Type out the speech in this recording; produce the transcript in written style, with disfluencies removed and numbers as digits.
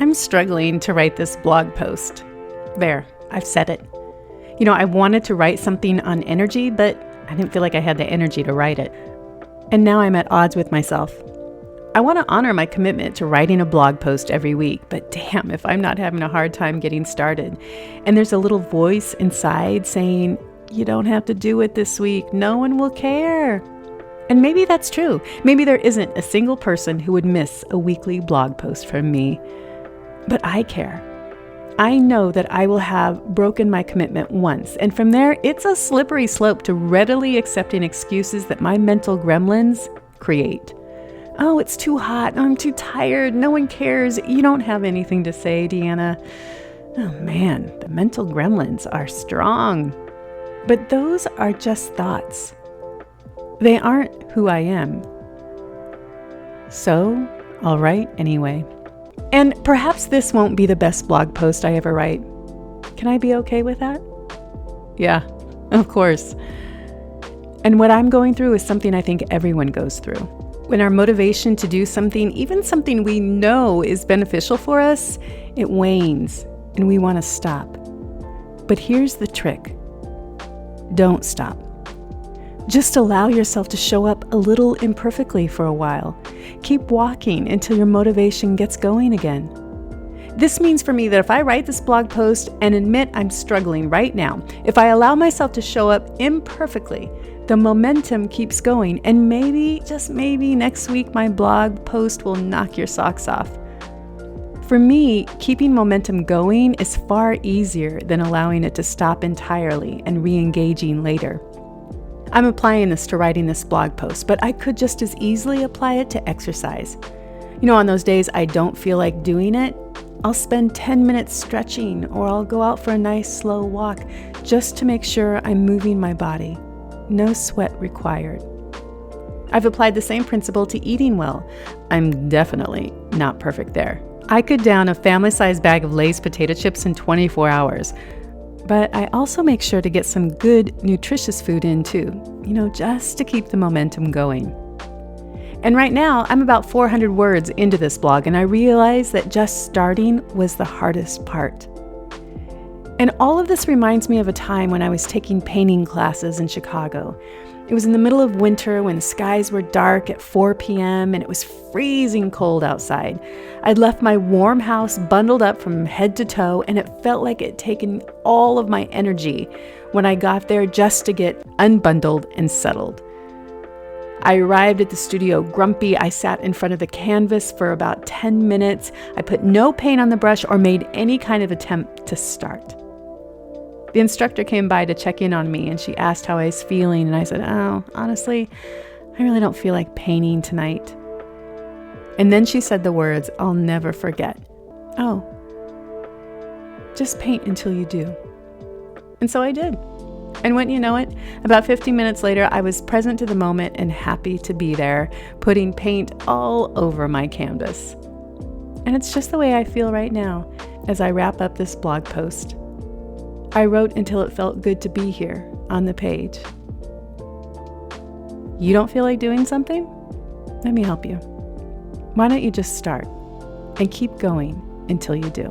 I'm struggling to write this blog post. There, I've said it. I wanted to write something on energy, but I didn't feel like I had the energy to write it. And now I'm at odds with myself. I want to honor my commitment to writing a blog post every week, but damn if I'm not having a hard time getting started. And there's a little voice inside saying, you don't have to do it this week. No one will care. And maybe that's true. Maybe there isn't a single person who would miss a weekly blog post from me. But I care. I know that I will have broken my commitment once, and from there, it's a slippery slope to readily accepting excuses that my mental gremlins create. Oh, it's too hot. I'm too tired. No one cares. You don't have anything to say, Deanna. Oh man, the mental gremlins are strong. But those are just thoughts. They aren't who I am. So, I'll write anyway. And perhaps this won't be the best blog post I ever write. Can I be okay with that? Yeah, of course. And what I'm going through is something I think everyone goes through. When our motivation to do something, even something we know is beneficial for us, it wanes and we want to stop. But here's the trick. Don't stop. Just allow yourself to show up a little imperfectly for a while. Keep walking until your motivation gets going again. This means for me that if I write this blog post and admit I'm struggling right now, if I allow myself to show up imperfectly, the momentum keeps going, and maybe, just maybe, next week my blog post will knock your socks off. For me, keeping momentum going is far easier than allowing it to stop entirely and re-engaging later. I'm applying this to writing this blog post, but I could just as easily apply it to exercise. On those days I don't feel like doing it, I'll spend 10 minutes stretching, or I'll go out for a nice slow walk just to make sure I'm moving my body. No sweat required. I've applied the same principle to eating well. I'm definitely not perfect there. I could down a family-sized bag of Lay's potato chips in 24 hours. But I also make sure to get some good, nutritious food in too, just to keep the momentum going. And right now, I'm about 400 words into this blog, and I realize that just starting was the hardest part. And all of this reminds me of a time when I was taking painting classes in Chicago. It was in the middle of winter when the skies were dark at 4 p.m. and it was freezing cold outside. I'd left my warm house bundled up from head to toe, and it felt like it had taken all of my energy when I got there just to get unbundled and settled. I arrived at the studio grumpy. I sat in front of the canvas for about 10 minutes. I put no paint on the brush or made any kind of attempt to start. The instructor came by to check in on me, and she asked how I was feeling, and I said, "Oh, honestly, I really don't feel like painting tonight." And then she said the words I'll never forget. "Oh, just paint until you do." And so I did. And wouldn't you know it, about 15 minutes later, I was present to the moment and happy to be there, putting paint all over my canvas. And it's just the way I feel right now as I wrap up this blog post. I wrote until it felt good to be here on the page. You don't feel like doing something? Let me help you. Why don't you just start and keep going until you do?